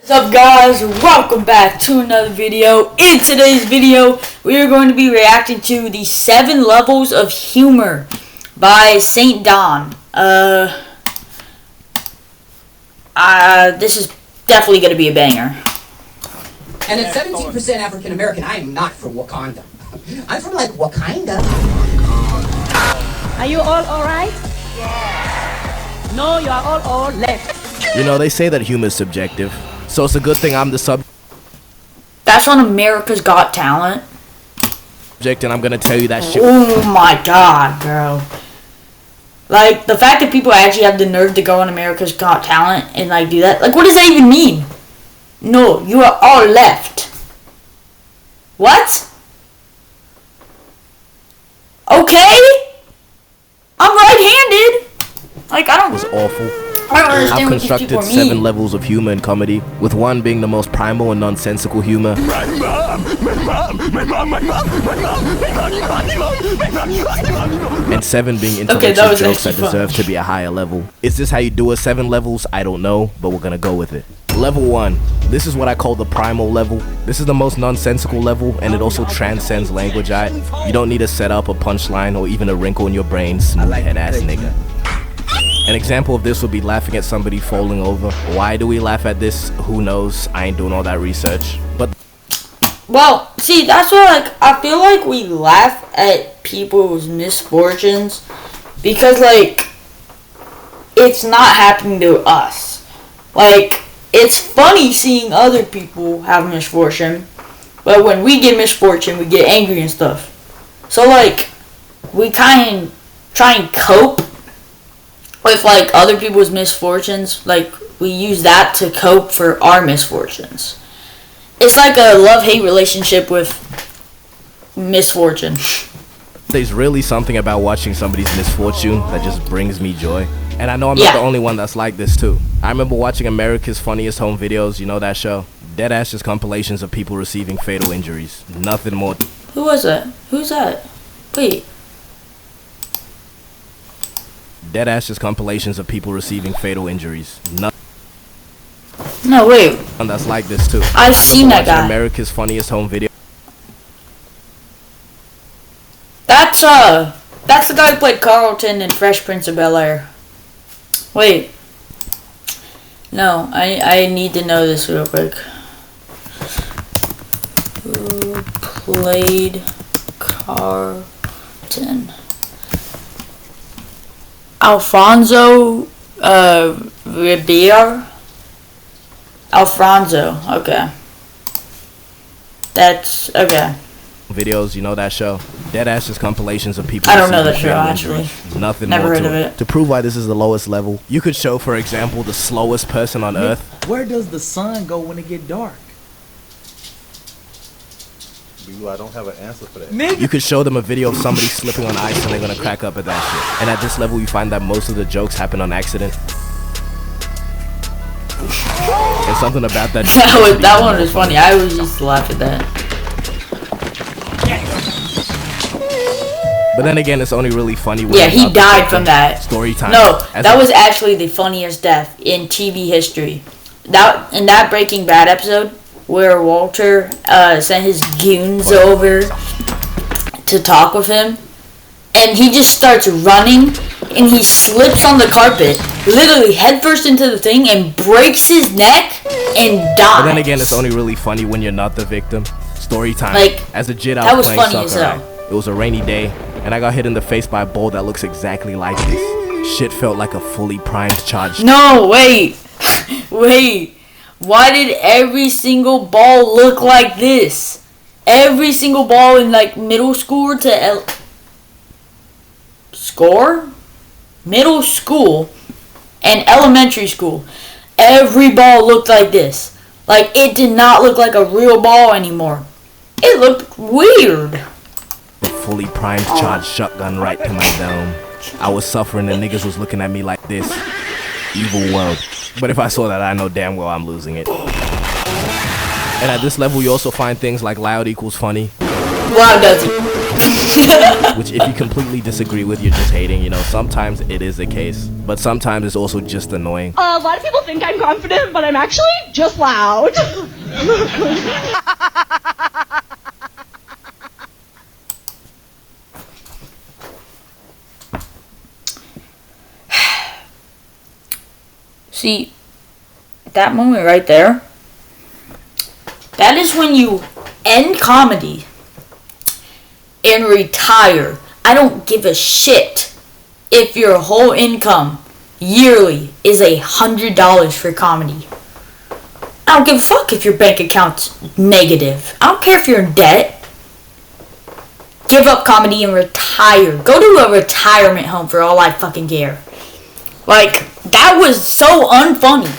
What's up, guys? Welcome back to another video. In today's video, we are going to be reacting to the 7 Levels of Humor by St. Don. This is definitely going to be a banger. And at 17% African American, I am not from Wakanda. I'm from like Wakanda. Are you all alright? Yeah. No, you are all left. You know, they say that humor is subjective, so it's a good thing I'm the subject That's on America's Got Talent. and I'm gonna tell you that shit. Oh my god, bro. Like, the fact that people actually have the nerve to go on America's Got Talent and, like, do that. Like, what does that even mean? No, you are all left. What? Okay? I'm right-handed. Like, I don't... It was awful. I don't understand I've what these people constructed mean. 7 levels of humor in comedy, with 1 being the most primal and nonsensical humor, and 7 being intellectual jokes that deserve to be a higher level. Is this how you do it? 7 levels? I don't know, but we're gonna go with it. Level 1. This is what I call the primal level. This is the most nonsensical level, and it also transcends language. You don't need a setup, a punchline, or even a wrinkle in your brain, smooth head ass nigga. An example of this would be laughing at somebody falling over. Why do we laugh at this? Who knows? I ain't doing all that research. But well, see, that's what, like, I feel like we laugh at people's misfortunes because, like, it's not happening to us. Like, it's funny seeing other people have misfortune, but when we get misfortune, we get angry and stuff. So, like, we try and cope with, like, other people's misfortunes. Like, we use that to cope for our misfortunes. It's like a love-hate relationship with misfortune. there's really something about watching somebody's misfortune that just brings me joy. And I know I'm not the only one that's like this too. I remember watching America's Funniest Home Videos, you know that show? Deadass just compilations of people receiving fatal injuries. Nothing more. Who was that? Who's that? Wait. Deadass just compilations of people receiving fatal injuries. No, wait. And that's like this too. I've seen that guy. America's Funniest Home Video. That's the guy who played Carlton in Fresh Prince of Bel-Air. Wait. No, I need to know this real quick. Who played Carlton? Alfonso Ribeiro? Alfonso, okay. That's, okay. Videos, you know that show? Deadass just compilations of people. I don't know that show, actually. Nothing Never more heard to of it. To prove why this is the lowest level, you could show, for example, the slowest person on Earth. Where does the sun go when it get dark? I don't have an answer for that. You could show them a video of somebody slipping on ice and they're gonna crack up at that shit. And at this level, you find that most of the jokes happen on accident. And something about that. That one was funny. I always used to laugh at that. But then again, it's only really funny when he died from that. Story time. No, that was actually the funniest death in TV history. In that Breaking Bad episode where Walter sent his goons over to talk with him, and he just starts running, and he slips on the carpet, literally headfirst into the thing, and breaks his neck and dies. But then again, it's only really funny when you're not the victim. Story time. Like, as a Jit, that was playing funny as soccer, hell. It was a rainy day, and I got hit in the face by a ball that looks exactly like this. Shit felt like a fully primed charge. No, wait. Wait. Why did every single ball look like this? Every single ball in, like, middle school to middle school and elementary school, every ball looked like this. Like, it did not look like a real ball anymore. It looked weird. A fully primed charged shotgun right to my dome. I was suffering and niggas was looking at me like this. Evil world. But if I saw that, I know damn well I'm losing it. And at this level, you also find things like loud equals funny. Loud does it. Which if you completely disagree with, you're just hating, you know, sometimes it is the case, but sometimes it's also just annoying. A lot of people think I'm confident, but I'm actually just loud. See, that moment right there, that is when you end comedy and retire. I don't give a shit if your whole income yearly is $100 for comedy. I don't give a fuck if your bank account's negative. I don't care if you're in debt. Give up comedy and retire. Go to a retirement home for all I fucking care. Like, that was so unfunny.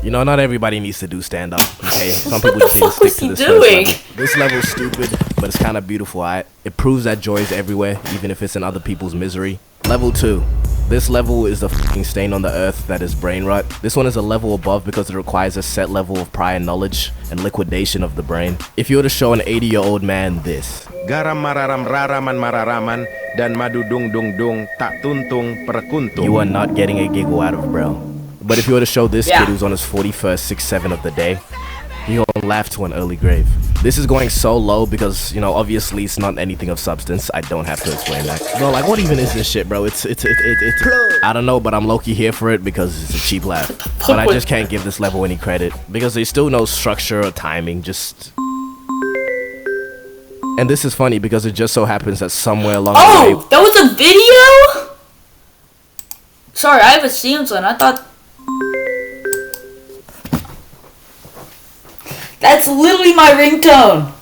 You know, not everybody needs to do stand-up, okay? Some people just need to stick to this doing? first level. This level's stupid, but it's kind of beautiful. It proves that joy is everywhere, even if it's in other people's misery. Level 2. This level is the fucking stain on the earth that is brain rot. This one is a level above because it requires a set level of prior knowledge and liquidation of the brain. If you were to show an 80-year-old man this, garam mararam raraman mararaman dan madu dung dung dung tak tuntung perkuntung, you are not getting a giggle out of bro. But if you were to show this kid who's on his 41st 6-7 of the day, you're gonna laugh to an early grave. This is going so low because, you know, obviously it's not anything of substance. I don't have to explain that. Bro, like, what even is this shit, bro? It's I don't know, but I'm low-key here for it because it's a cheap laugh. But I just can't give this level any credit because there's still no structure or timing, just... And this is funny because it just so happens that somewhere along the way... Oh, that was a video? Sorry, I have a Samsung. I thought... That's literally my ringtone.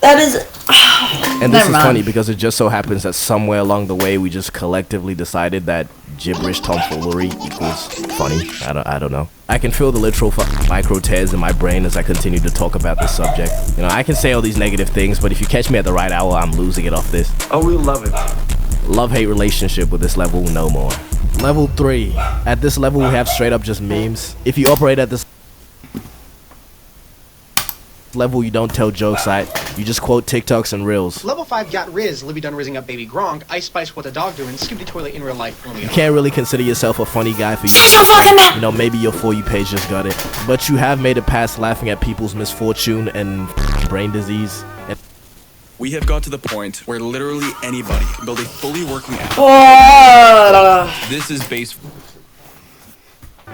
That is... And this is funny because it just so happens that somewhere along the way we just collectively decided that gibberish tomfoolery equals funny. I don't know. I can feel the literal micro tears in my brain as I continue to talk about this subject. You know, I can say all these negative things, but if you catch me at the right hour, I'm losing it off this. Oh, we love it. Love-hate relationship with this level, no more. Level 3. At this level, we have straight up just memes. If you operate at this level, you don't tell jokes, you just quote TikToks and Reels. Level 5 got Riz, Libby done rizzing up Baby Gronk, Ice Spice what the dog doing, Skip the toilet in real life. You can't really consider yourself a funny guy for you know, maybe your For You page just got it. But you have made it past laughing at people's misfortune and brain disease. We have got to the point where literally anybody can build a fully working app. This is base.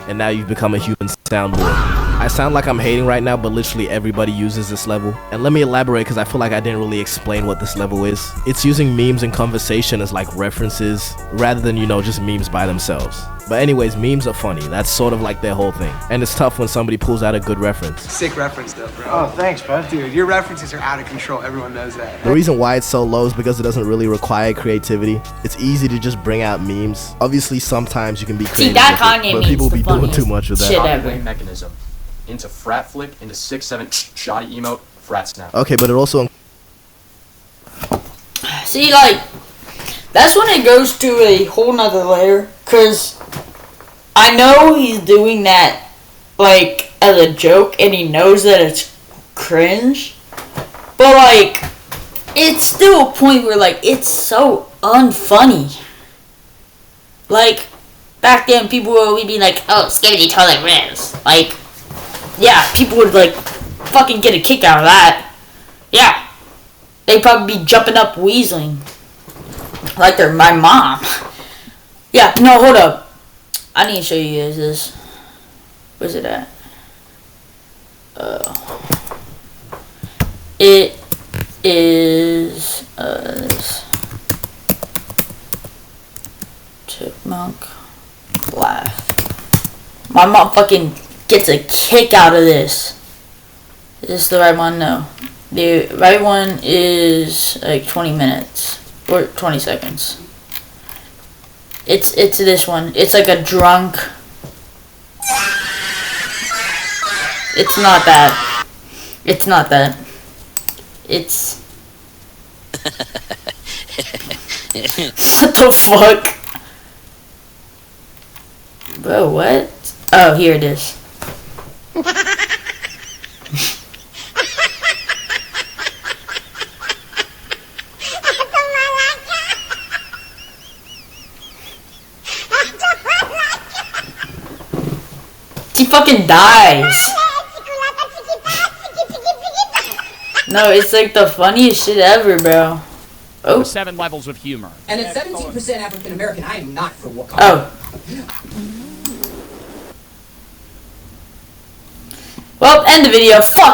And now you've become a human soundboard. I sound like I'm hating right now, but literally everybody uses this level. And let me elaborate because I feel like I didn't really explain what this level is. It's using memes and conversation as like references rather than, you know, just memes by themselves. But anyways, memes are funny. That's sort of like their whole thing. And it's tough when somebody pulls out a good reference. Sick reference though, bro. Oh, thanks, bud. Dude, your references are out of control. Everyone knows that. The reason why it's so low is because it doesn't really require creativity. It's easy to just bring out memes. Obviously, sometimes you can be creative. See, that Kanye but people be doing too much with that. Shit ever. Mechanism. Into frat flick, into 6-7 shoddy emote, frat snap. Okay, but it also... See, like, that's when it goes to a whole nother layer, because I know he's doing that, like, as a joke, and he knows that it's cringe, but, like, it's still a point where, like, it's so unfunny. Like, back then, people would be like, oh, Skibidi Toilet Riz. Like, yeah, people would, like, fucking get a kick out of that. Yeah. They'd probably be jumping up wheezing. Like they're my mom. Yeah, no, hold up. I need to show you guys this. Where's it at? It is Chipmunk laugh. My mom fucking gets a kick out of this. Is this the right one? No. The right one is like 20 minutes or 20 seconds. It's this one. It's like a drunk. It's not that. It's not that. It's what the fuck? Bro, what? Oh, here it is. he fucking dies. No, it's like the funniest shit ever, bro. Oh. 7 levels of humor. And at 17% African American, I am not for Wakanda. Oh. Well, end the video. Fuck.